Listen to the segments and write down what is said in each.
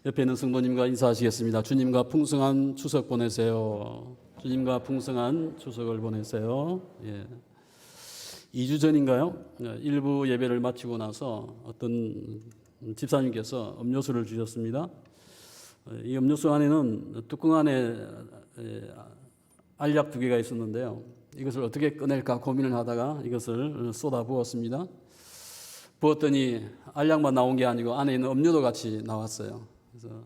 옆에 있는 성도님과 인사하시겠습니다. 주님과 풍성한 추석 보내세요. 주님과 풍성한 추석을 보내세요. 2주 전인가요? 일부 예배를 마치고 나서 어떤 집사님께서 음료수를 주셨습니다. 이 음료수 안에는 뚜껑 안에 알약 2개가 있었는데요. 이것을 어떻게 꺼낼까 고민을 하다가 이것을 쏟아 부었습니다. 부었더니 알약만 나온 게 아니고 안에 있는 음료도 같이 나왔어요. 그래서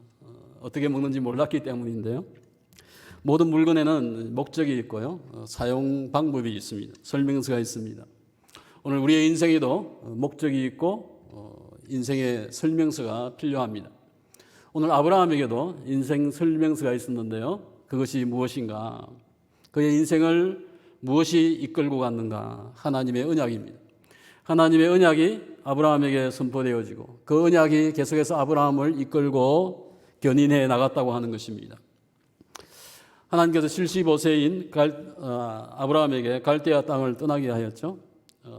어떻게 먹는지 몰랐기 때문인데요. 모든 물건에는 목적이 있고요. 사용 방법이 있습니다. 설명서가 있습니다. 오늘 우리의 인생에도 목적이 있고 인생의 설명서가 필요합니다. 오늘 아브라함에게도 인생 설명서가 있었는데요. 그것이 무엇인가? 그의 인생을 무엇이 이끌고 갔는가? 하나님의 언약입니다. 하나님의 언약이 아브라함에게 선포되어지고 그 언약이 계속해서 아브라함을 이끌고 견인해 나갔다고 하는 것입니다. 하나님께서 75세인 아브라함에게 갈대아 땅을 떠나게 하였죠.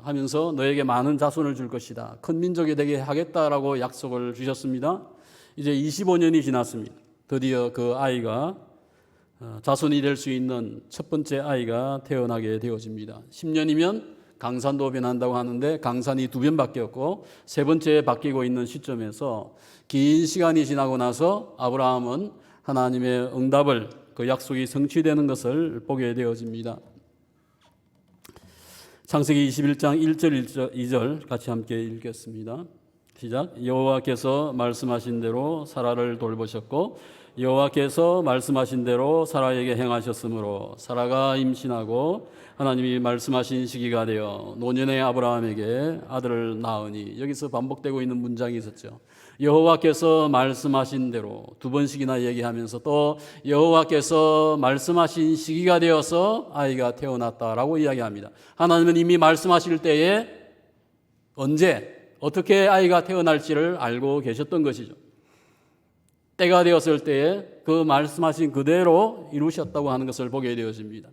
하면서 너에게 많은 자손을 줄 것이다. 큰 민족이 되게 하겠다라고 약속을 주셨습니다. 이제 25년이 지났습니다. 드디어 그 아이가 자손이 될 수 있는 첫 번째 아이가 태어나게 되어집니다. 10년이면 강산도 변한다고 하는데 강산이 2번 바뀌었고 세 번째 바뀌고 있는 시점에서 긴 시간이 지나고 나서 아브라함은 하나님의 응답을 그 약속이 성취되는 것을 보게 되어집니다. 창세기 21장 1절 2절 같이 함께 읽겠습니다. 시작. 여호와께서 말씀하신 대로 사라를 돌보셨고 여호와께서 말씀하신 대로 사라에게 행하셨으므로 사라가 임신하고 하나님이 말씀하신 시기가 되어 노년의 아브라함에게 아들을 낳으니, 여기서 반복되고 있는 문장이 있었죠. 여호와께서 말씀하신 대로 2번씩이나 얘기하면서 또 여호와께서 말씀하신 시기가 되어서 아이가 태어났다라고 이야기합니다. 하나님은 이미 말씀하실 때에 언제 어떻게 아이가 태어날지를 알고 계셨던 것이죠. 때가 되었을 때에 그 말씀하신 그대로 이루셨다고 하는 것을 보게 되어집니다.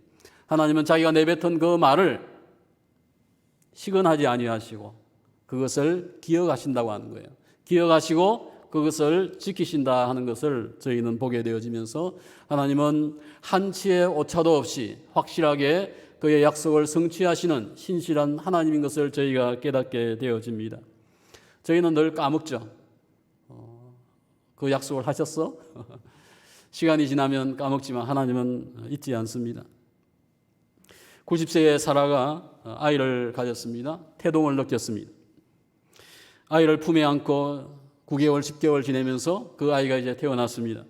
하나님은 자기가 내뱉은 그 말을 시건하지 아니하시고 그것을 기억하신다고 하는 거예요. 기억하시고 그것을 지키신다 하는 것을 저희는 보게 되어지면서 하나님은 한치의 오차도 없이 확실하게 그의 약속을 성취하시는 신실한 하나님인 것을 저희가 깨닫게 되어집니다. 저희는 늘 까먹죠. 그 약속을 하셨어? 시간이 지나면 까먹지만 하나님은 잊지 않습니다. 90세의 사라가 아이를 가졌습니다. 태동을 느꼈습니다. 아이를 품에 안고 9개월, 10개월 지내면서 그 아이가 이제 태어났습니다.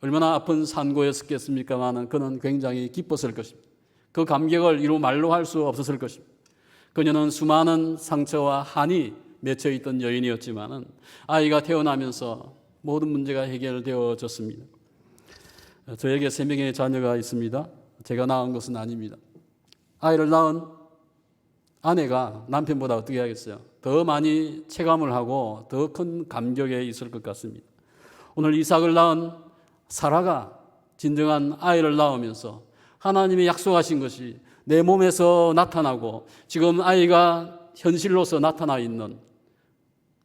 얼마나 아픈 산고였겠습니까마는 그는 굉장히 기뻤을 것입니다. 그 감격을 이루 말로 할 수 없었을 것입니다. 그녀는 수많은 상처와 한이 맺혀 있던 여인이었지만은 아이가 태어나면서 모든 문제가 해결되어졌습니다. 저에게 3명의 자녀가 있습니다. 제가 낳은 것은 아닙니다. 아이를 낳은 아내가 남편보다 어떻게 하겠어요? 더 많이 체감을 하고 더 큰 감격에 있을 것 같습니다. 오늘 이삭을 낳은 사라가 진정한 아이를 낳으면서 하나님이 약속하신 것이 내 몸에서 나타나고 지금 아이가 현실로서 나타나 있는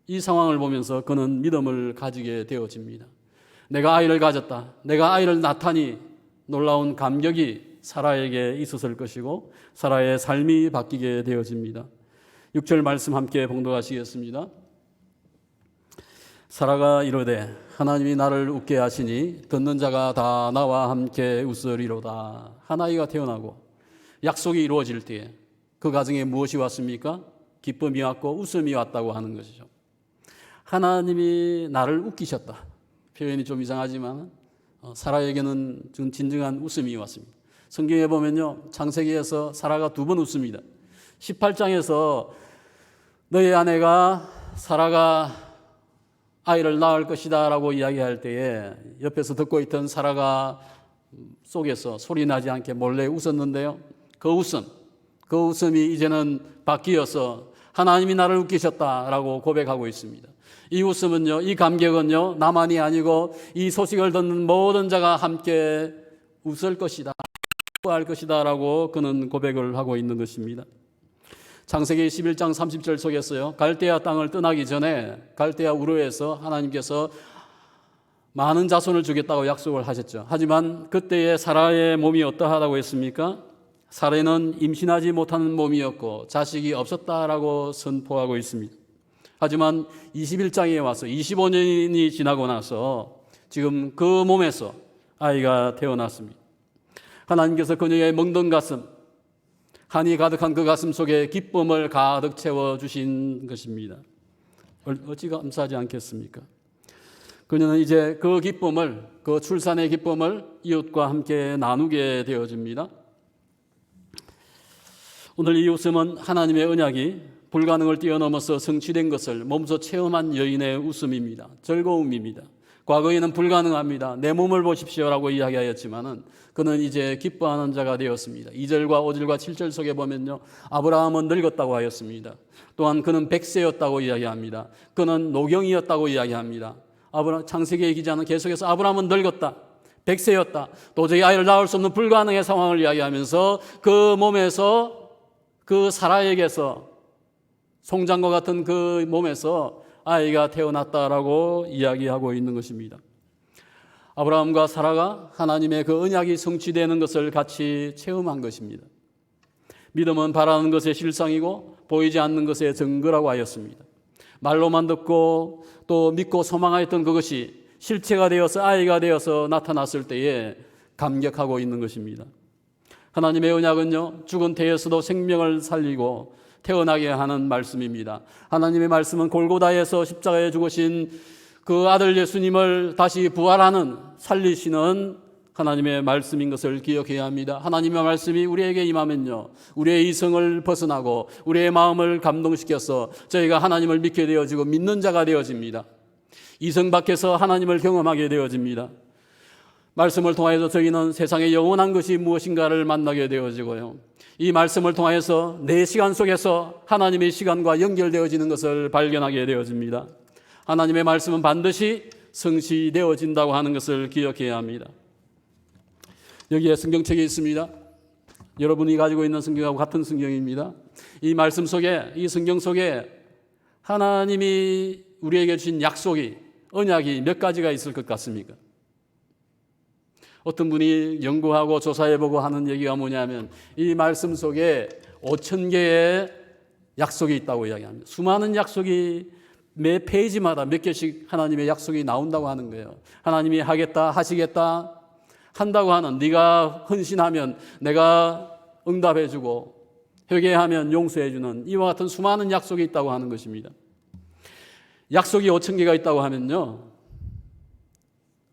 이 상황을 보면서 그는 믿음을 가지게 되어집니다. 내가 아이를 가졌다. 내가 아이를 낳다니 놀라운 감격이 사라에게 있었을 것이고 사라의 삶이 바뀌게 되어집니다. 6절 말씀 함께 봉독하시겠습니다. 사라가 이르되 하나님이 나를 웃게 하시니 듣는 자가 다 나와 함께 웃으리로다. 한 아이가 태어나고 약속이 이루어질 때에 그 가정에 무엇이 왔습니까? 기쁨이 왔고 웃음이 왔다고 하는 것이죠. 하나님이 나를 웃기셨다. 표현이 좀 이상하지만 사라에게는 진정한 웃음이 왔습니다. 성경에 보면요, 창세기에서 사라가 2번 웃습니다. 18장에서 너의 아내가 사라가 아이를 낳을 것이다 라고 이야기할 때에 옆에서 듣고 있던 사라가 속에서 소리 나지 않게 몰래 웃었는데요. 그 웃음이 이제는 바뀌어서 하나님이 나를 웃기셨다라고 고백하고 있습니다. 이 웃음은요, 이 감격은요, 나만이 아니고 이 소식을 듣는 모든 자가 함께 웃을 것이다, 기뻐할 것이다 라고 그는 고백을 하고 있는 것입니다. 창세기 11장 30절 속에서요, 갈대아 땅을 떠나기 전에 갈대아 우르에서 하나님께서 많은 자손을 주겠다고 약속을 하셨죠. 하지만 그때의 사라의 몸이 어떠하다고 했습니까? 사라는 임신하지 못하는 몸이었고 자식이 없었다라고 선포하고 있습니다. 하지만 21장에 와서 25년이 지나고 나서 지금 그 몸에서 아이가 태어났습니다. 하나님께서 그녀의 멍든 가슴, 한이 가득한 그 가슴 속에 기쁨을 가득 채워주신 것입니다. 어찌 감사하지 않겠습니까? 그녀는 이제 그 기쁨을, 그 출산의 기쁨을 이웃과 함께 나누게 되어집니다. 오늘 이 웃음은 하나님의 언약이 불가능을 뛰어넘어서 성취된 것을 몸소 체험한 여인의 웃음입니다. 즐거움입니다. 과거에는 불가능합니다. 내 몸을 보십시오라고 이야기하였지만은 그는 이제 기뻐하는 자가 되었습니다. 2절과 5절과 7절 속에 보면요, 아브라함은 늙었다고 하였습니다. 또한 그는 백세였다고 이야기합니다. 그는 노경이었다고 이야기합니다. 창세기의 기자는 계속해서 아브라함은 늙었다, 백세였다, 도저히 아이를 낳을 수 없는 불가능의 상황을 이야기하면서 그 몸에서, 그 사라에게서, 송장과 같은 그 몸에서 아이가 태어났다라고 이야기하고 있는 것입니다. 아브라함과 사라가 하나님의 그 언약이 성취되는 것을 같이 체험한 것입니다. 믿음은 바라는 것의 실상이고 보이지 않는 것의 증거라고 하였습니다. 말로만 듣고 또 믿고 소망하였던 그것이 실체가 되어서 아이가 되어서 나타났을 때에 감격하고 있는 것입니다. 하나님의 언약은요, 죽은 태에서도 생명을 살리고 태어나게 하는 말씀입니다. 하나님의 말씀은 골고다에서 십자가에 죽으신 그 아들 예수님을 다시 부활하는, 살리시는 하나님의 말씀인 것을 기억해야 합니다. 하나님의 말씀이 우리에게 임하면요, 우리의 이성을 벗어나고 우리의 마음을 감동시켜서 저희가 하나님을 믿게 되어지고 믿는 자가 되어집니다. 이성 밖에서 하나님을 경험하게 되어집니다. 말씀을 통해서 저희는 세상의 영원한 것이 무엇인가를 만나게 되어지고요, 이 말씀을 통해서 내 시간 속에서 하나님의 시간과 연결되어지는 것을 발견하게 되어집니다. 하나님의 말씀은 반드시 성취되어진다고 하는 것을 기억해야 합니다. 여기에 성경책이 있습니다. 여러분이 가지고 있는 성경하고 같은 성경입니다. 이 말씀 속에, 이 성경 속에 하나님이 우리에게 주신 약속이, 언약이 몇 가지가 있을 것 같습니까? 어떤 분이 연구하고 조사해보고 하는 얘기가 뭐냐면 이 말씀 속에 5,000개의 약속이 있다고 이야기합니다. 수많은 약속이 매 페이지마다 몇 개씩 하나님의 약속이 나온다고 하는 거예요. 하나님이 하겠다, 하시겠다, 한다고 하는, 네가 헌신하면 내가 응답해주고 회개하면 용서해주는 이와 같은 수많은 약속이 있다고 하는 것입니다. 약속이 5,000개가 있다고 하면요,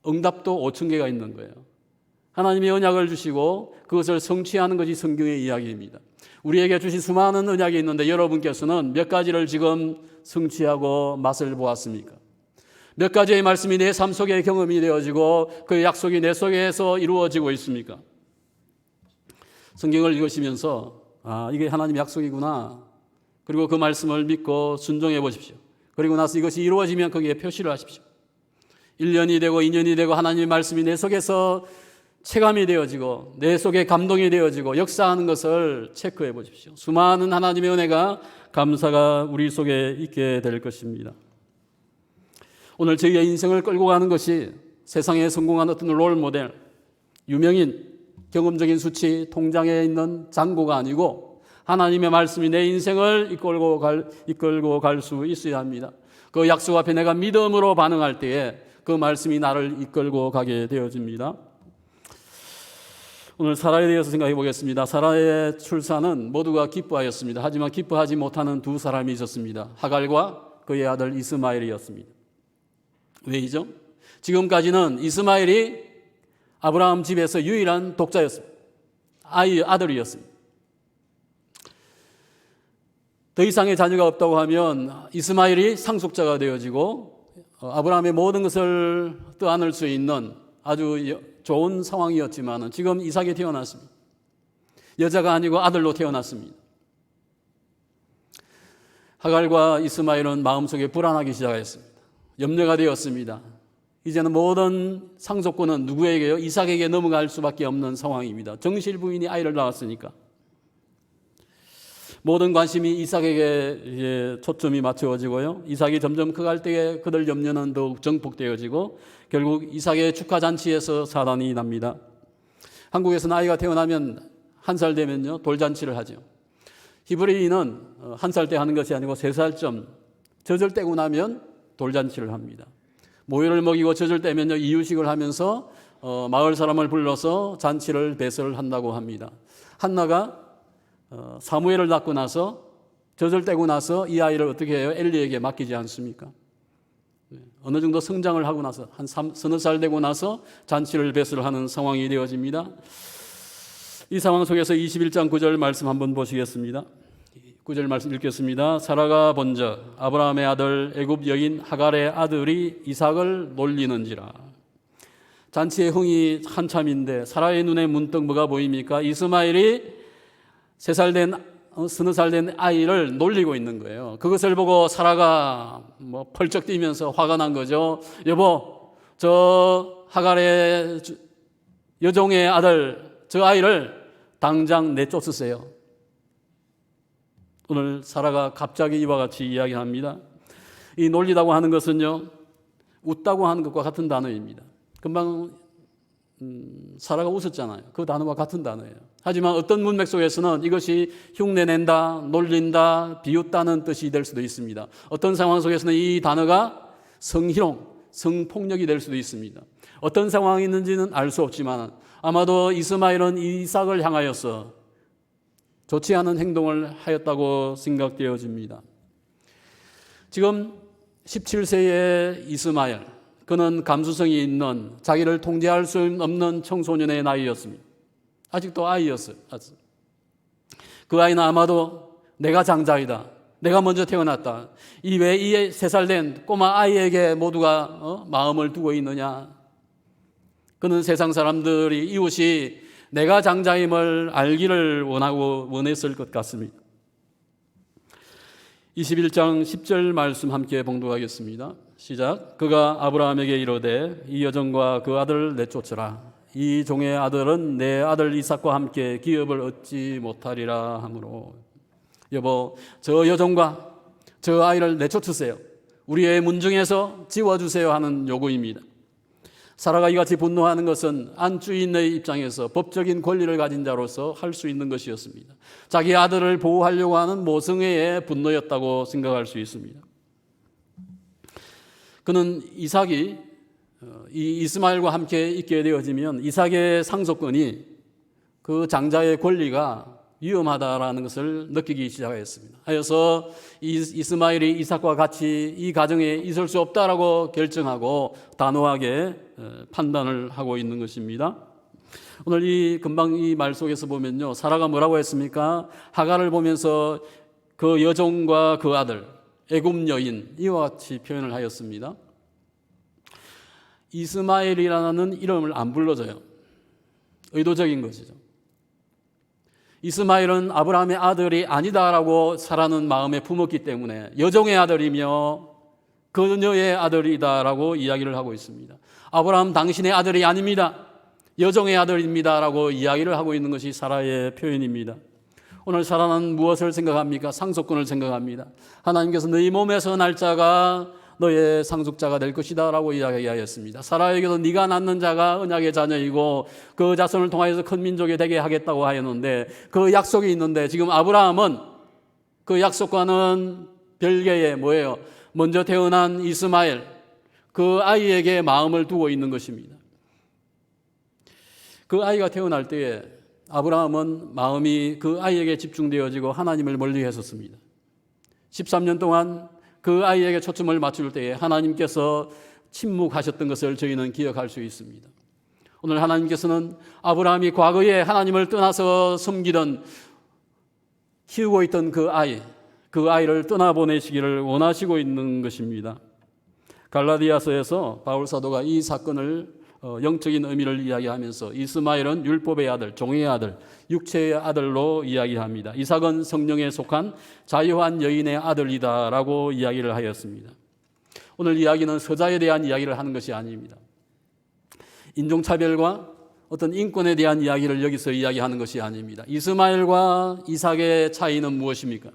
응답도 5,000개가 있는 거예요. 하나님이 언약을 주시고 그것을 성취하는 것이 성경의 이야기입니다. 우리에게 주신 수많은 언약이 있는데 여러분께서는 몇 가지를 지금 성취하고 맛을 보았습니까? 몇 가지의 말씀이 내 삶 속에 경험이 되어지고 그 약속이 내 속에서 이루어지고 있습니까? 성경을 읽으시면서 이게 하나님의 약속이구나, 그리고 그 말씀을 믿고 순종해 보십시오. 그리고 나서 이것이 이루어지면 거기에 표시를 하십시오. 1년이 되고 2년이 되고 하나님의 말씀이 내 속에서 체감이 되어지고 내 속에 감동이 되어지고 역사하는 것을 체크해 보십시오. 수많은 하나님의 은혜가, 감사가 우리 속에 있게 될 것입니다. 오늘 저희의 인생을 끌고 가는 것이 세상에 성공한 어떤 롤 모델, 유명인, 경험적인 수치, 통장에 있는 잔고가 아니고 하나님의 말씀이 내 인생을 이끌고 갈 수 있어야 합니다. 그 약속 앞에 내가 믿음으로 반응할 때에 그 말씀이 나를 이끌고 가게 되어집니다. 오늘 사라에 대해서 생각해 보겠습니다. 사라의 출산은 모두가 기뻐하였습니다. 하지만 기뻐하지 못하는 두 사람이 있었습니다. 하갈과 그의 아들 이스마엘이었습니다. 왜이죠? 지금까지는 이스마엘이 아브라함 집에서 유일한 독자였습니다. 아들이었습니다. 더 이상의 자녀가 없다고 하면 이스마엘이 상속자가 되어지고 아브라함의 모든 것을 떠안을 수 있는 아주 좋은 상황이었지만 지금 이삭이 태어났습니다. 여자가 아니고 아들로 태어났습니다. 하갈과 이스마엘은 마음속에 불안하기 시작했습니다. 염려가 되었습니다. 이제는 모든 상속권은 누구에게요? 이삭에게 넘어갈 수밖에 없는 상황입니다. 정실 부인이 아이를 낳았으니까. 모든 관심이 이삭에게 초점이 맞춰지고요. 이삭이 점점 커갈 때에 그들 염려는 더욱 정복되어지고 결국 이삭의 축하 잔치에서 사단이 납니다. 한국에서는 아이가 태어나면 1살 되면요 돌잔치를 하죠. 히브리인은 1살 때 하는 것이 아니고 3살쯤 젖을 떼고 나면 돌잔치를 합니다. 모유를 먹이고 젖을 떼면요 이유식을 하면서 마을 사람을 불러서 잔치를 배설을 한다고 합니다. 한나가 사무엘을 낳고 나서 젖을 떼고 나서 이 아이를 어떻게 해요? 엘리에게 맡기지 않습니까? 어느 정도 성장을 하고 나서 한 서너 살 되고 나서 잔치를 배설하는 상황이 되어집니다. 이 상황 속에서 21장 9절 말씀 한번 보시겠습니다. 9절 말씀 읽겠습니다. 사라가 본즉 아브라함의 아들 애굽 여인 하갈의 아들이 이삭을 놀리는지라. 잔치의 흥이 한참인데 사라의 눈에 문득 뭐가 보입니까? 이스마엘이 3살 된 서너 살 된 아이를 놀리고 있는 거예요. 그것을 보고 사라가 펄쩍 뛰면서 화가 난 거죠. 여보, 저 하갈의 여종의 아들 저 아이를 당장 내쫓으세요. 오늘 사라가 갑자기 이와 같이 이야기합니다. 이 놀리다고 하는 것은요 웃다고 하는 것과 같은 단어입니다. 금방 사라가 웃었잖아요. 그 단어와 같은 단어예요. 하지만 어떤 문맥 속에서는 이것이 흉내낸다, 놀린다, 비웃다는 뜻이 될 수도 있습니다. 어떤 상황 속에서는 이 단어가 성희롱, 성폭력이 될 수도 있습니다. 어떤 상황이 있는지는 알 수 없지만 아마도 이스마엘은 이삭을 향하여서 좋지 않은 행동을 하였다고 생각되어집니다. 지금 17세의 이스마엘, 그는 감수성이 있는 자기를 통제할 수 없는 청소년의 나이였습니다. 아직도 아이였어요. 그 아이는 아마도 내가 장자이다, 내가 먼저 태어났다, 이 3살 된 꼬마 아이에게 모두가 마음을 두고 있느냐. 그는 세상 사람들이 이웃이 내가 장자임을 알기를 원했을 것 같습니다. 21장 10절 말씀 함께 봉독하겠습니다. 시작. 그가 아브라함에게 이르되 이 여종과 그 아들을 내쫓으라. 이 종의 아들은 내 아들 이삭과 함께 기업을 얻지 못하리라 하므로. 여보, 저 여종과 저 아이를 내쫓으세요. 우리의 문중에서 지워주세요 하는 요구입니다. 사라가 이같이 분노하는 것은 안주인의 입장에서 법적인 권리를 가진 자로서 할 수 있는 것이었습니다. 자기 아들을 보호하려고 하는 모성애의 분노였다고 생각할 수 있습니다. 그는 이삭이 이 이스마엘과 함께 있게 되어지면 이삭의 상속권이 그 장자의 권리가 위험하다라는 것을 느끼기 시작했습니다. 하여서 이스마엘이 이삭과 같이 이 가정에 있을 수 없다라고 결정하고 단호하게 판단을 하고 있는 것입니다. 오늘 금방 이 말 속에서 보면요, 사라가 뭐라고 했습니까? 하갈을 보면서 그 여종과 그 아들 애굽 여인 이와 같이 표현을 하였습니다. 이스마엘이라는 이름을 안 불러줘요. 의도적인 것이죠. 이스마엘은 아브라함의 아들이 아니다라고 사라는 마음에 품었기 때문에 여종의 아들이며 그녀의 아들이다라고 이야기를 하고 있습니다. 아브라함 당신의 아들이 아닙니다, 여종의 아들입니다라고 이야기를 하고 있는 것이 사라의 표현입니다. 오늘 사라는 무엇을 생각합니까? 상속권을 생각합니다. 하나님께서 너희 몸에서 날 자가 너의 상속자가 될 것이다 라고 이야기하였습니다. 사라에게도 네가 낳는 자가 언약의 자녀이고 그 자손을 통하여서 큰 민족이 되게 하겠다고 하였는데 그 약속이 있는데 지금 아브라함은 그 약속과는 별개의 뭐예요? 먼저 태어난 이스마엘, 그 아이에게 마음을 두고 있는 것입니다. 그 아이가 태어날 때에 아브라함은 마음이 그 아이에게 집중되어지고 하나님을 멀리 했었습니다. 13년 동안 그 아이에게 초점을 맞출 때에 하나님께서 침묵하셨던 것을 저희는 기억할 수 있습니다. 오늘 하나님께서는 아브라함이 과거에 하나님을 떠나서 섬기던 키우고 있던 그 아이를 떠나보내시기를 원하시고 있는 것입니다. 갈라디아서에서 바울 사도가 이 사건을 영적인 의미를 이야기하면서 이스마엘은 율법의 아들, 종의 아들, 육체의 아들로 이야기합니다. 이삭은 성령에 속한 자유한 여인의 아들이다라고 이야기를 하였습니다. 오늘 이야기는 서자에 대한 이야기를 하는 것이 아닙니다. 인종차별과 어떤 인권에 대한 이야기를 여기서 이야기하는 것이 아닙니다. 이스마엘과 이삭의 차이는 무엇입니까?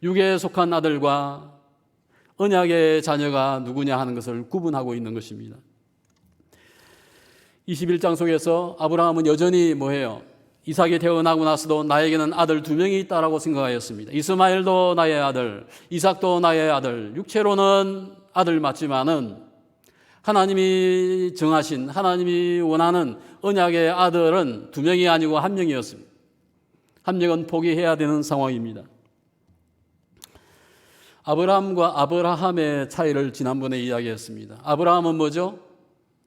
육에 속한 아들과 언약의 자녀가 누구냐 하는 것을 구분하고 있는 것입니다. 21장 속에서 아브라함은 여전히 뭐해요? 이삭이 태어나고 나서도 나에게는 아들 2명이 있다라고 생각하였습니다. 이스마엘도 나의 아들, 이삭도 나의 아들. 육체로는 아들 맞지만은 하나님이 정하신, 하나님이 원하는 언약의 아들은 2명이 아니고 1명이었습니다. 1명은 포기해야 되는 상황입니다. 아브라함과 아브라함의 차이를 지난번에 이야기했습니다. 아브라함은 뭐죠?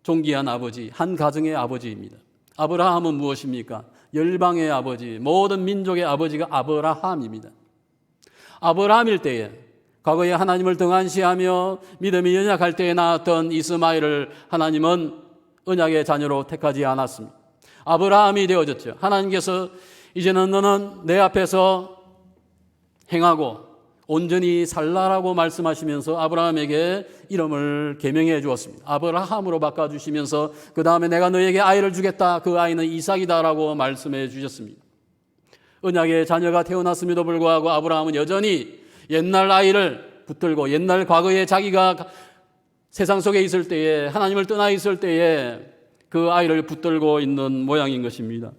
존귀한 아버지, 한 가정의 아버지입니다. 아브라함은 무엇입니까? 열방의 아버지, 모든 민족의 아버지가 아브라함입니다. 아브라함일 때에 과거에 하나님을 등한시하며 믿음이 연약할 때에 낳았던 이스마엘을 하나님은 언약의 자녀로 택하지 않았습니다. 아브라함이 되어졌죠. 하나님께서 이제는 너는 내 앞에서 행하고 온전히 살라라고 말씀하시면서 아브라함에게 이름을 계명해 주었습니다. 아브라함으로 바꿔주시면서 그 다음에 내가 너에게 아이를 주겠다. 그 아이는 이삭이다라고 말씀해 주셨습니다. 언약의 자녀가 태어났음에도 불구하고 아브라함은 여전히 옛날 아이를 붙들고 옛날 과거에 자기가 세상 속에 있을 때에 하나님을 떠나 있을 때에 그 아이를 붙들고 있는 모양인 것입니다.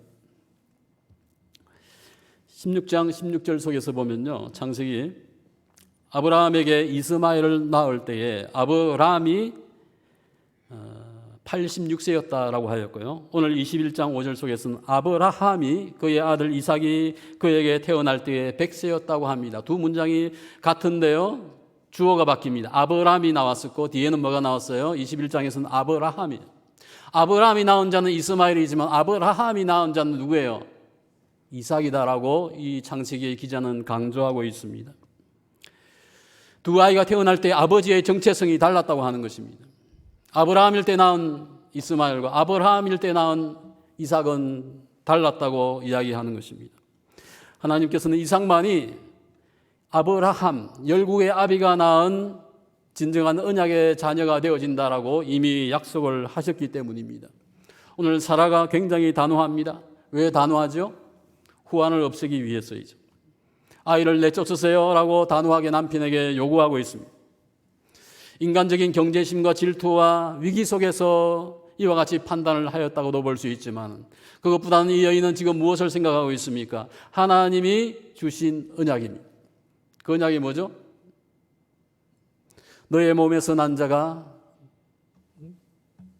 16장 16절 속에서 보면요, 창세기 아브라함에게 이스마엘을 낳을 때에 아브라함이 86세였다라고 하였고요. 오늘 21장 5절 속에서는 아브라함이 그의 아들 이삭이 그에게 태어날 때에 100세였다고 합니다. 두 문장이 같은데요, 주어가 바뀝니다. 아브라함이 나왔었고 뒤에는 뭐가 나왔어요? 21장에서는 아브라함이에요. 아브라함이 낳은 자는 이스마엘이지만 아브라함이 낳은 자는 누구예요? 이삭이다라고 이 창세기의 기자는 강조하고 있습니다. 두 아이가 태어날 때 아버지의 정체성이 달랐다고 하는 것입니다. 아브라함일 때 낳은 이스마엘과 아브라함일 때 낳은 이삭은 달랐다고 이야기하는 것입니다. 하나님께서는 이삭만이 아브라함, 열국의 아비가 낳은 진정한 언약의 자녀가 되어진다라고 이미 약속을 하셨기 때문입니다. 오늘 사라가 굉장히 단호합니다. 왜 단호하죠? 후환을 없애기 위해서이죠. 아이를 내쫓으세요 라고 단호하게 남편에게 요구하고 있습니다. 인간적인 경제심과 질투와 위기 속에서 이와 같이 판단을 하였다고도 볼 수 있지만 그것보다는 이 여인은 지금 무엇을 생각하고 있습니까? 하나님이 주신 언약입니다. 그 언약이 뭐죠? 너의 몸에서 난 자가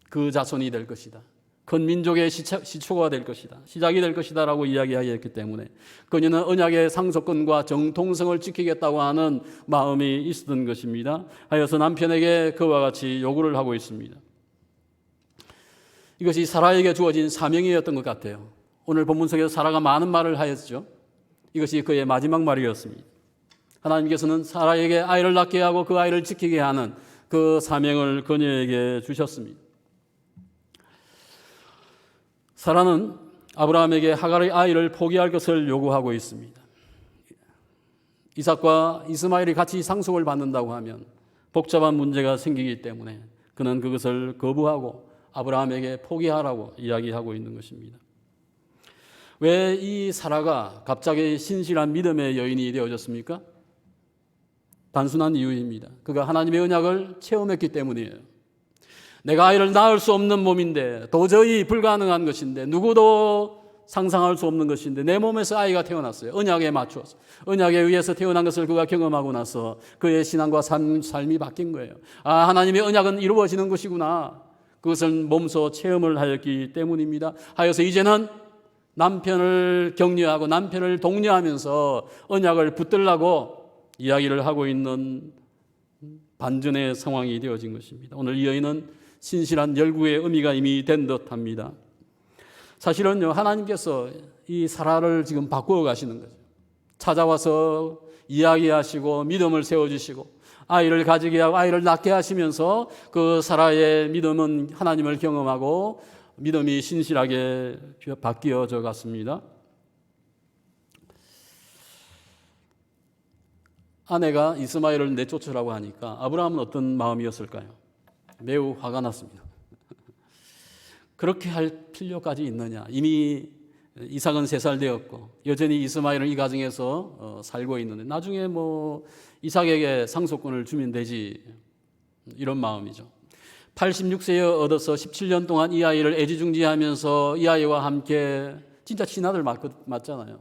그 자손이 될 것이다. 큰 민족의 시초가 될 것이다. 시작이 될 것이다 라고 이야기하였기 때문에 그녀는 언약의 상속권과 정통성을 지키겠다고 하는 마음이 있었던 것입니다. 하여서 남편에게 그와 같이 요구를 하고 있습니다. 이것이 사라에게 주어진 사명이었던 것 같아요. 오늘 본문 속에서 사라가 많은 말을 하였죠. 이것이 그의 마지막 말이었습니다. 하나님께서는 사라에게 아이를 낳게 하고 그 아이를 지키게 하는 그 사명을 그녀에게 주셨습니다. 사라는 아브라함에게 하갈의 아이를 포기할 것을 요구하고 있습니다. 이삭과 이스마엘이 같이 상속을 받는다고 하면 복잡한 문제가 생기기 때문에 그는 그것을 거부하고 아브라함에게 포기하라고 이야기하고 있는 것입니다. 왜 이 사라가 갑자기 신실한 믿음의 여인이 되어졌습니까? 단순한 이유입니다. 그가 하나님의 언약을 체험했기 때문이에요. 내가 아이를 낳을 수 없는 몸인데 도저히 불가능한 것인데 누구도 상상할 수 없는 것인데 내 몸에서 아이가 태어났어요. 언약에 맞추어서. 언약에 의해서 태어난 것을 그가 경험하고 나서 그의 신앙과 삶이 바뀐 거예요. 아, 하나님의 언약은 이루어지는 것이구나. 그것을 몸소 체험을 하였기 때문입니다. 하여서 이제는 남편을 격려하고 남편을 독려하면서 언약을 붙들라고 이야기를 하고 있는 반전의 상황이 되어진 것입니다. 오늘 이 여인은 신실한 열국의 의미가 이미 된 듯합니다. 사실은요, 하나님께서 이 사라를 지금 바꾸어 가시는 거죠. 찾아와서 이야기하시고 믿음을 세워주시고 아이를 가지게 하고 아이를 낳게 하시면서 그 사라의 믿음은 하나님을 경험하고 믿음이 신실하게 바뀌어져 갔습니다. 아내가 이스마엘을 내쫓으라고 하니까 아브라함은 어떤 마음이었을까요? 매우 화가 났습니다. 그렇게 할 필요까지 있느냐. 이미 이삭은 3살 되었고 여전히 이스마엘은 이 가정에서 살고 있는데 나중에 뭐 이삭에게 상속권을 주면 되지, 이런 마음이죠. 86세에 얻어서 17년 동안 이 아이를 애지중지하면서 이 아이와 함께 진짜 친아들 맞잖아요.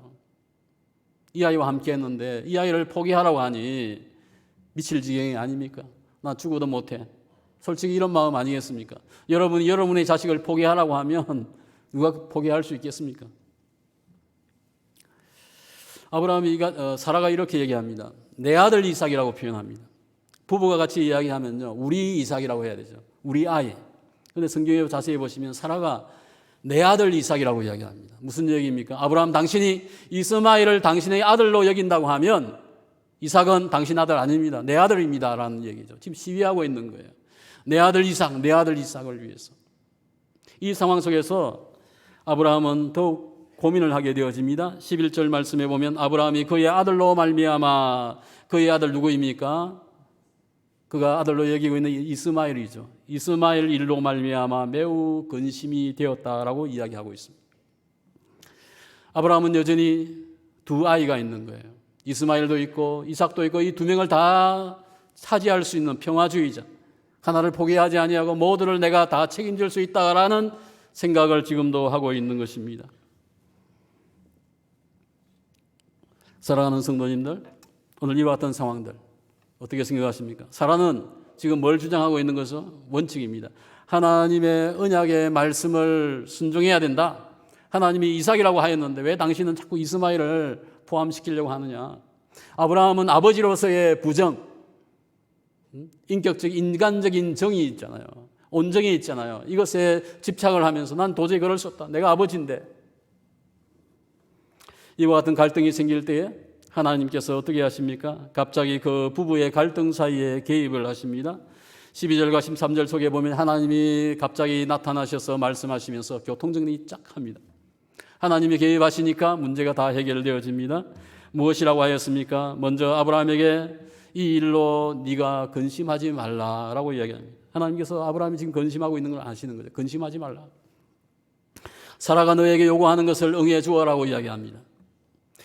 이 아이와 함께 했는데 이 아이를 포기하라고 하니 미칠 지경이 아닙니까? 나 죽어도 못해. 솔직히 이런 마음 아니겠습니까? 여러분이 여러분의 자식을 포기하라고 하면 누가 포기할 수 있겠습니까? 아브라함이 사라가 이렇게 얘기합니다. 내 아들 이삭이라고 표현합니다. 부부가 같이 이야기하면요, 우리 이삭이라고 해야 되죠. 우리 아이. 그런데 성경에 자세히 보시면 사라가 내 아들 이삭이라고 이야기합니다. 무슨 얘기입니까? 아브라함, 당신이 이스마엘을 당신의 아들로 여긴다고 하면 이삭은 당신 아들 아닙니다. 내 아들입니다. 라는 얘기죠. 지금 시위하고 있는 거예요. 내 아들 이삭, 내 아들 이삭을 위해서. 이 상황 속에서 아브라함은 더욱 고민을 하게 되어집니다. 11절 말씀에 보면 아브라함이 그의 아들로 말미암아, 그의 아들 누구입니까? 그가 아들로 여기고 있는 이스마엘이죠. 이스마엘 일로 말미암아 매우 근심이 되었다라고 이야기하고 있습니다. 아브라함은 여전히 2 아이가 있는 거예요. 이스마엘도 있고 이삭도 있고 이 2명을 다 차지할 수 있는 평화주의자. 하나를 포기하지 아니하고 모두를 내가 다 책임질 수 있다라는 생각을 지금도 하고 있는 것입니다. 사랑하는 성도님들, 오늘 이와 같은 상황들 어떻게 생각하십니까? 사라는 지금 뭘 주장하고 있는 것은 원칙입니다. 하나님의 언약의 말씀을 순종해야 된다. 하나님이 이삭이라고 하였는데 왜 당신은 자꾸 이스마엘을 포함시키려고 하느냐. 아브라함은 아버지로서의 부정, 인격적, 인간적인 정이 있잖아요. 온정이 있잖아요. 이것에 집착을 하면서 난 도저히 그럴 수 없다. 내가 아버지인데. 이와 같은 갈등이 생길 때에 하나님께서 어떻게 하십니까? 갑자기 그 부부의 갈등 사이에 개입을 하십니다. 12절과 13절 속에 보면 하나님이 갑자기 나타나셔서 말씀하시면서 교통정리 쫙 합니다. 하나님이 개입하시니까 문제가 다 해결되어집니다. 무엇이라고 하였습니까? 먼저 아브라함에게 이 일로 네가 근심하지 말라라고 이야기합니다. 하나님께서 아브라함이 지금 근심하고 있는 걸 아시는 거죠. 근심하지 말라. 사라가 너에게 요구하는 것을 응해 주어라고 이야기합니다.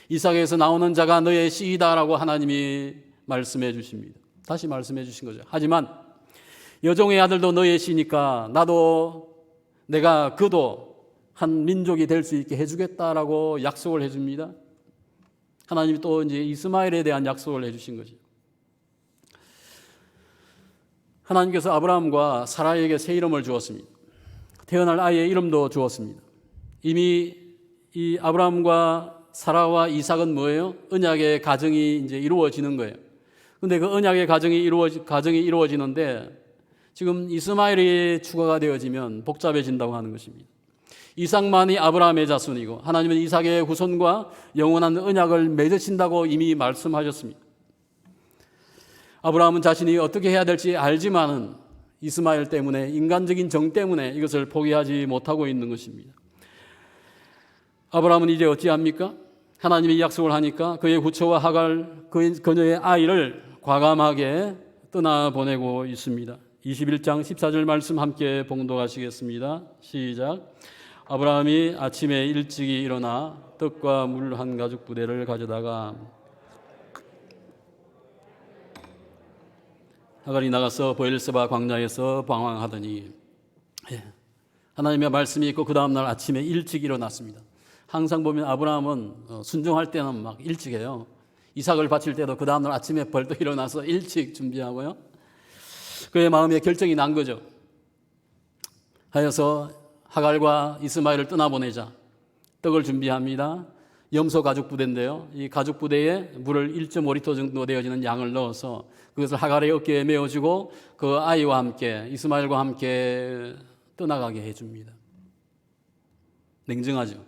이삭에서 나오는 자가 너의 씨이다라고 하나님이 말씀해 주십니다. 다시 말씀해 주신 거죠. 하지만 여종의 아들도 너의 씨니까 내가 그도 한 민족이 될 수 있게 해주겠다라고 약속을 해줍니다. 하나님이 또 이제 이스마엘에 대한 약속을 해주신 거죠. 하나님께서 아브라함과 사라에게 새 이름을 주었습니다. 태어날 아이의 이름도 주었습니다. 이미 이 아브라함과 사라와 이삭은 뭐예요? 언약의 가정이 이제 이루어지는 거예요. 근데 그 언약의 가정이 이루어지는데 지금 이스마엘이 추가가 되어지면 복잡해진다고 하는 것입니다. 이삭만이 아브라함의 자손이고 하나님은 이삭의 후손과 영원한 언약을 맺으신다고 이미 말씀하셨습니다. 아브라함은 자신이 어떻게 해야 될지 알지만은 이스마엘 때문에, 인간적인 정 때문에 이것을 포기하지 못하고 있는 것입니다. 아브라함은 이제 어찌합니까? 하나님이 약속을 하니까 그의 후처와 하갈, 그녀의 아이를 과감하게 떠나보내고 있습니다. 21장 14절 말씀 함께 봉독하시겠습니다. 시작. 아브라함이 아침에 일찍이 일어나 떡과 물 한 가죽 부대를 가져다가 하갈이 나가서 브엘세바 광야에서 방황하더니, 하나님의 말씀이 있고 그 다음날 아침에 일찍 일어났습니다. 항상 보면 아브라함은 순종할 때는 막 일찍 해요. 이삭을 바칠 때도 그 다음날 아침에 벌떡 일어나서 일찍 준비하고요. 그의 마음에 결정이 난 거죠. 하여서 하갈과 이스마엘을 떠나보내자. 떡을 준비합니다. 염소 가죽 부대인데요. 이 가죽 부대에 물을 1.5리터 정도 되어지는 양을 넣어서 그것을 하갈의 어깨에 메어주고 그 아이와 함께, 이스마엘과 함께 떠나가게 해줍니다. 냉정하죠.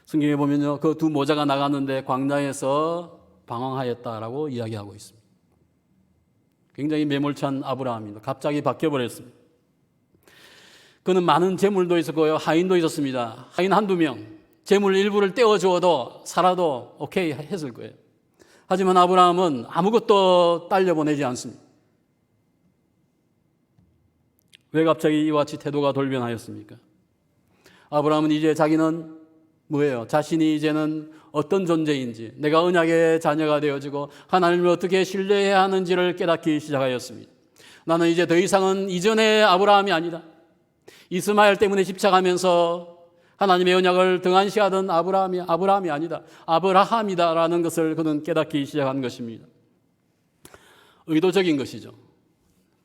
성경에 보면요, 그 2 모자가 나갔는데 광야에서 방황하였다라고 이야기하고 있습니다. 굉장히 매몰찬 아브라함입니다. 갑자기 바뀌어버렸습니다. 그는 많은 재물도 있었고요, 하인도 있었습니다. 하인 1-2명, 재물 일부를 떼어주어도 살아도 오케이 했을 거예요. 하지만 아브라함은 아무것도 딸려보내지 않습니다. 왜 갑자기 이와 같이 태도가 돌변하였습니까? 아브라함은 이제 자기는 뭐예요? 자신이 이제는 어떤 존재인지, 내가 언약의 자녀가 되어지고 하나님을 어떻게 신뢰해야 하는지를 깨닫기 시작하였습니다. 나는 이제 더 이상은 이전의 아브라함이 아니다. 이스마엘 때문에 집착하면서 하나님의 언약을 등한시하던 아브라함이 아니다. 아브라함이다라는 것을 그는 깨닫기 시작한 것입니다. 의도적인 것이죠.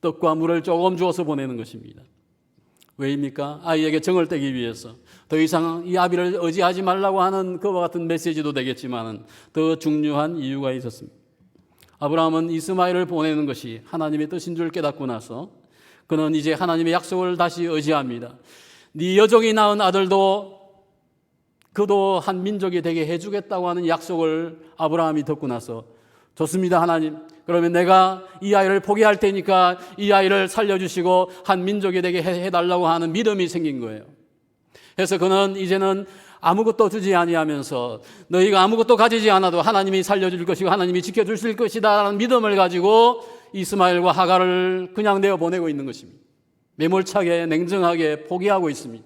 떡과 물을 조금 주어서 보내는 것입니다. 왜입니까? 아이에게 정을 떼기 위해서. 더 이상 이 아비를 의지하지 말라고 하는 그와 같은 메시지도 되겠지만 더 중요한 이유가 있었습니다. 아브라함은 이스마엘을 보내는 것이 하나님의 뜻인 줄 깨닫고 나서 그는 이제 하나님의 약속을 다시 의지합니다. 네 여종이 낳은 아들도 그도 한 민족이 되게 해주겠다고 하는 약속을 아브라함이 듣고 나서 좋습니다, 하나님. 그러면 내가 이 아이를 포기할 테니까 이 아이를 살려주시고 한 민족이 되게 해달라고 하는 믿음이 생긴 거예요. 그래서 그는 이제는 아무것도 주지 아니하면서 너희가 아무것도 가지지 않아도 하나님이 살려줄 것이고 하나님이 지켜주실 것이다 라는 믿음을 가지고 이스마엘과 하갈을 그냥 내어보내고 있는 것입니다. 매몰차게 냉정하게 포기하고 있습니다.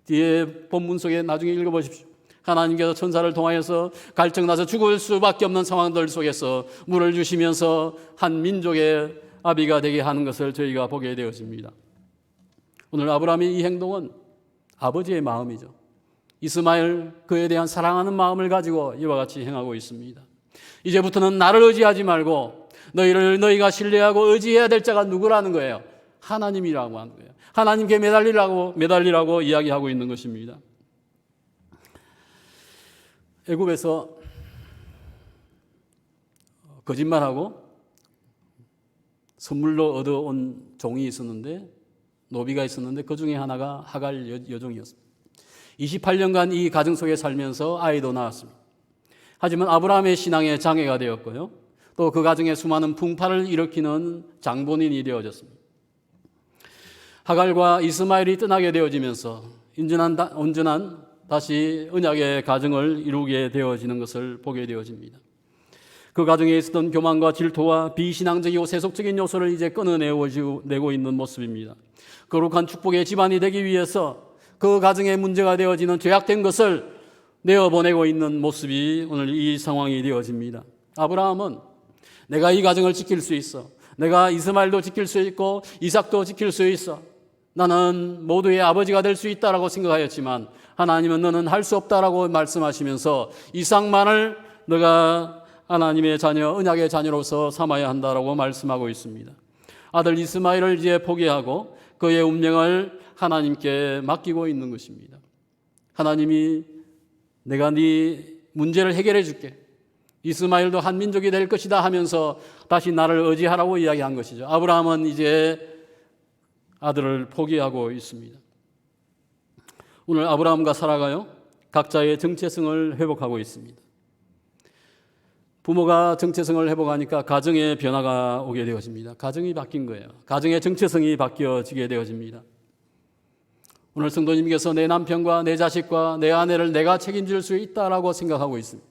뒤에 본문 속에 나중에 읽어보십시오. 하나님께서 천사를 통하여서 갈증나서 죽을 수밖에 없는 상황들 속에서 물을 주시면서 한 민족의 아비가 되게 하는 것을 저희가 보게 되어집니다. 오늘 아브라함의 이 행동은 아버지의 마음이죠. 이스마엘 그에 대한 사랑하는 마음을 가지고 이와 같이 행하고 있습니다. 이제부터는 나를 의지하지 말고 너희가 신뢰하고 의지해야 될 자가 누구라는 거예요? 하나님이라고 하는 거예요. 하나님께 매달리라고 이야기하고 있는 것입니다. 애굽에서 거짓말하고 선물로 얻어온 종이 있었는데 노비가 있었는데 그 중에 하나가 하갈 여종이었습니다. 28년간 이 가정 속에 살면서 아이도 낳았습니다. 하지만 아브라함의 신앙에 장애가 되었고요. 또 그 가정에 수많은 풍파를 일으키는 장본인이 되어졌습니다. 하갈과 이스마엘이 떠나게 되어지면서 온전한 다시 언약의 가정을 이루게 되어지는 것을 보게 되어집니다. 그 가정에 있었던 교만과 질투와 비신앙적이고 세속적인 요소를 이제 끊어내고 있는 모습입니다. 거룩한 축복의 집안이 되기 위해서 그 가정에 문제가 되어지는 죄악된 것을 내어보내고 있는 모습이 오늘 이 상황이 되어집니다. 아브라함은 내가 이 가정을 지킬 수 있어. 내가 이스마엘도 지킬 수 있고 이삭도 지킬 수 있어. 나는 모두의 아버지가 될 수 있다라고 생각하였지만 하나님은 너는 할 수 없다라고 말씀하시면서 이삭만을 너가 하나님의 자녀, 언약의 자녀로서 삼아야 한다라고 말씀하고 있습니다. 아들 이스마엘을 이제 포기하고 그의 운명을 하나님께 맡기고 있는 것입니다. 하나님이 내가 네 문제를 해결해 줄게. 이스마엘도 한 민족이 될 것이다 하면서 다시 나를 의지하라고 이야기한 것이죠. 아브라함은 이제 아들을 포기하고 있습니다. 오늘 아브라함과 사라가요, 각자의 정체성을 회복하고 있습니다. 부모가 정체성을 회복하니까 가정의 변화가 오게 되어집니다. 가정이 바뀐 거예요. 가정의 정체성이 바뀌어지게 되어집니다. 오늘 성도님께서 내 남편과 내 자식과 내 아내를 내가 책임질 수 있다라고 생각하고 있습니다.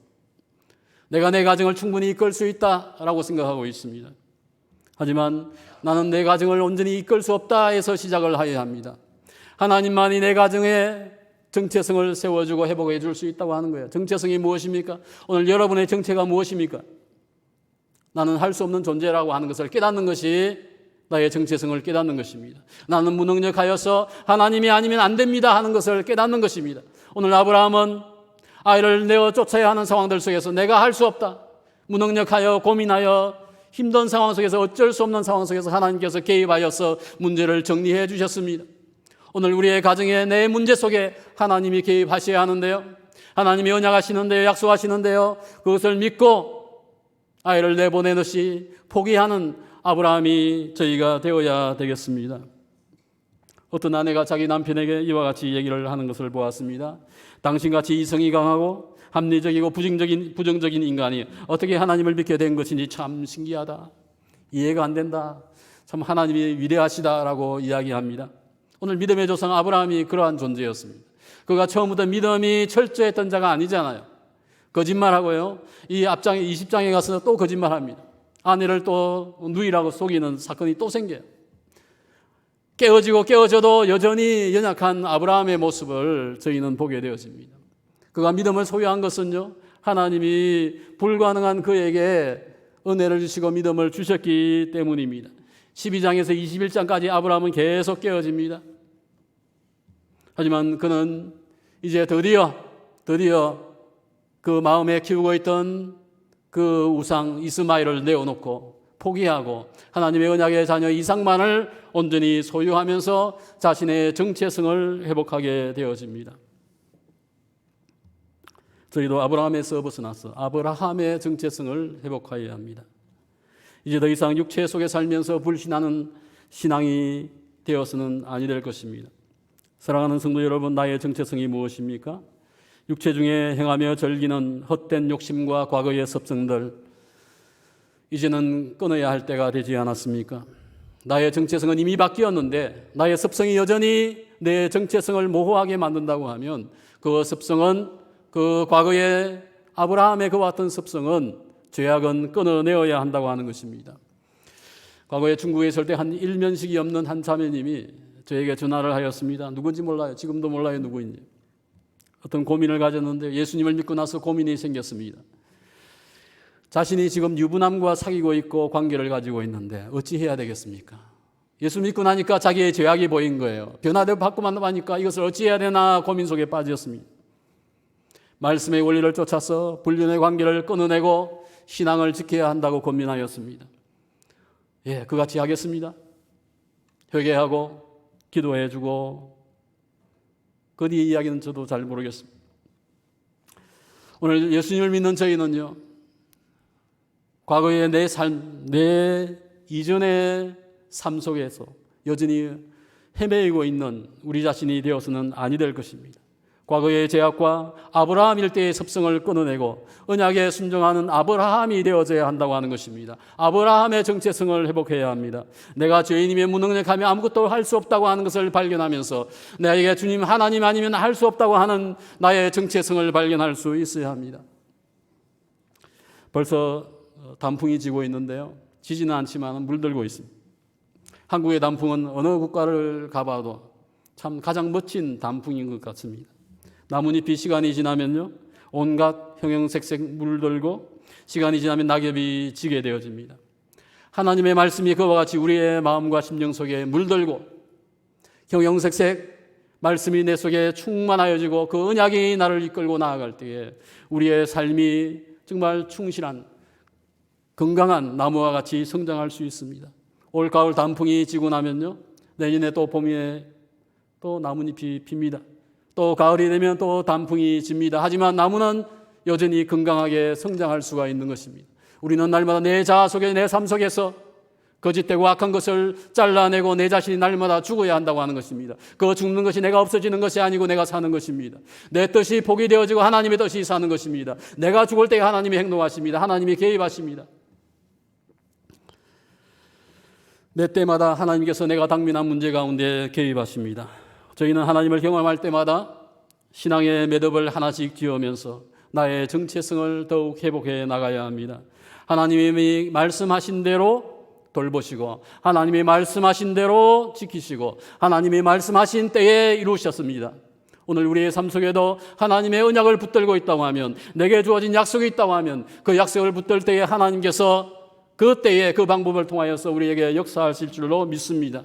내가 내 가정을 충분히 이끌 수 있다라고 생각하고 있습니다. 하지만 나는 내 가정을 온전히 이끌 수 없다 해서 시작을 해야 합니다. 하나님만이 내 가정에 정체성을 세워주고 회복해 줄 수 있다고 하는 거예요. 정체성이 무엇입니까? 오늘 여러분의 정체가 무엇입니까? 나는 할 수 없는 존재라고 하는 것을 깨닫는 것이 나의 정체성을 깨닫는 것입니다. 나는 무능력하여서 하나님이 아니면 안 됩니다 하는 것을 깨닫는 것입니다. 오늘 아브라함은 아이를 내어 쫓아야 하는 상황들 속에서 내가 할 수 없다, 무능력하여 고민하여 힘든 상황 속에서 어쩔 수 없는 상황 속에서 하나님께서 개입하여서 문제를 정리해 주셨습니다. 오늘 우리의 가정에 내 문제 속에 하나님이 개입하셔야 하는데요, 하나님이 언약하시는데요, 약속하시는데요, 그것을 믿고 아이를 내보내듯이 포기하는 아브라함이 저희가 되어야 되겠습니다. 어떤 아내가 자기 남편에게 이와 같이 얘기를 하는 것을 보았습니다. 당신같이 이성이 강하고 합리적이고 부정적인 인간이 어떻게 하나님을 믿게 된 것인지 참 신기하다. 이해가 안 된다. 참 하나님이 위대하시다라고 이야기합니다. 오늘 믿음의 조상 아브라함이 그러한 존재였습니다. 그가 처음부터 믿음이 철저했던 자가 아니잖아요. 거짓말하고요. 이 앞장에 20장에 가서 또 거짓말합니다. 아내를 또 누이라고 속이는 사건이 또 생겨요. 깨어져도 여전히 연약한 아브라함의 모습을 저희는 보게 되어집니다. 그가 믿음을 소유한 것은요, 하나님이 불가능한 그에게 은혜를 주시고 믿음을 주셨기 때문입니다. 12장에서 21장까지 아브라함은 계속 깨어집니다. 하지만 그는 이제 드디어 그 마음에 키우고 있던 그 우상 이스마엘을 내어놓고 포기하고 하나님의 언약의 자녀 이삭만을 온전히 소유하면서 자신의 정체성을 회복하게 되어집니다. 저희도 아브라함에서 벗어나서 아브라함의 정체성을 회복하여야 합니다. 이제 더 이상 육체 속에 살면서 불신하는 신앙이 되어서는 아니 될 것입니다. 사랑하는 성도 여러분, 나의 정체성이 무엇입니까? 육체 중에 행하며 즐기는 헛된 욕심과 과거의 습성들, 이제는 끊어야 할 때가 되지 않았습니까? 나의 정체성은 이미 바뀌었는데 나의 습성이 여전히 내 정체성을 모호하게 만든다고 하면 그 습성은, 그 과거의 아브라함의 그와 같은 습성은, 죄악은 끊어내어야 한다고 하는 것입니다. 과거에 중국에 있을 때 한 일면식이 없는 한 자매님이 저에게 전화를 하였습니다. 누군지 몰라요. 지금도 몰라요, 누구인지. 어떤 고민을 가졌는데 예수님을 믿고 나서 고민이 생겼습니다. 자신이 지금 유부남과 사귀고 있고 관계를 가지고 있는데 어찌 해야 되겠습니까? 예수 믿고 나니까 자기의 죄악이 보인 거예요. 변화되고 바꾸만 나니까 이것을 어찌 해야 되나 고민 속에 빠졌습니다. 말씀의 원리를 쫓아서 불륜의 관계를 끊어내고 신앙을 지켜야 한다고 고민하였습니다. 예, 그같이 하겠습니다. 회개하고 기도해주고 그 뒤 이야기는 저도 잘 모르겠습니다. 오늘 예수님을 믿는 저희는요, 과거의 내 삶, 내 이전의 삶 속에서 여전히 헤매이고 있는 우리 자신이 되어서는 아니 될 것입니다. 과거의 죄악과 아브라함 일대의 습성을 끊어내고 언약에 순종하는 아브라함이 되어져야 한다고 하는 것입니다. 아브라함의 정체성을 회복해야 합니다. 내가 죄인임에 무능력하며 아무것도 할 수 없다고 하는 것을 발견하면서 나에게 주님 하나님 아니면 할 수 없다고 하는 나의 정체성을 발견할 수 있어야 합니다. 벌써 단풍이 지고 있는데요, 지지는 않지만 물들고 있습니다. 한국의 단풍은 어느 국가를 가봐도 참 가장 멋진 단풍인 것 같습니다. 나뭇잎이 시간이 지나면요, 온갖 형형색색 물들고 시간이 지나면 낙엽이 지게 되어집니다. 하나님의 말씀이 그와 같이 우리의 마음과 심령 속에 물들고 형형색색 말씀이 내 속에 충만하여지고 그 언약이 나를 이끌고 나아갈 때에 우리의 삶이 정말 충실한 건강한 나무와 같이 성장할 수 있습니다. 올 가을 단풍이 지고 나면요, 내년에 또 봄에 또 나뭇잎이 핍니다. 또 가을이 되면 또 단풍이 집니다. 하지만 나무는 여전히 건강하게 성장할 수가 있는 것입니다. 우리는 날마다 내 자아 속에, 내 삶 속에서 거짓되고 악한 것을 잘라내고 내 자신이 날마다 죽어야 한다고 하는 것입니다. 그 죽는 것이 내가 없어지는 것이 아니고 내가 사는 것입니다. 내 뜻이 포기되어지고 하나님의 뜻이 사는 것입니다. 내가 죽을 때 하나님이 행동하십니다. 하나님이 개입하십니다. 매 때마다 하나님께서 내가 당면한 문제 가운데 개입하십니다. 저희는 하나님을 경험할 때마다 신앙의 매듭을 하나씩 지으면서 나의 정체성을 더욱 회복해 나가야 합니다. 하나님이 말씀하신 대로 돌보시고 하나님이 말씀하신 대로 지키시고 하나님이 말씀하신 때에 이루셨습니다. 오늘 우리의 삶 속에도 하나님의 언약을 붙들고 있다고 하면, 내게 주어진 약속이 있다고 하면 그 약속을 붙들 때에 하나님께서 그 때에 그 방법을 통하여서 우리에게 역사하실 줄로 믿습니다.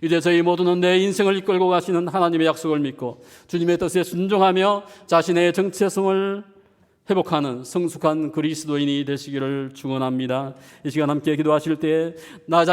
이제 저희 모두는 내 인생을 이끌고 가시는 하나님의 약속을 믿고 주님의 뜻에 순종하며 자신의 정체성을 회복하는 성숙한 그리스도인이 되시기를 축원합니다. 이 시간 함께 기도하실 때 나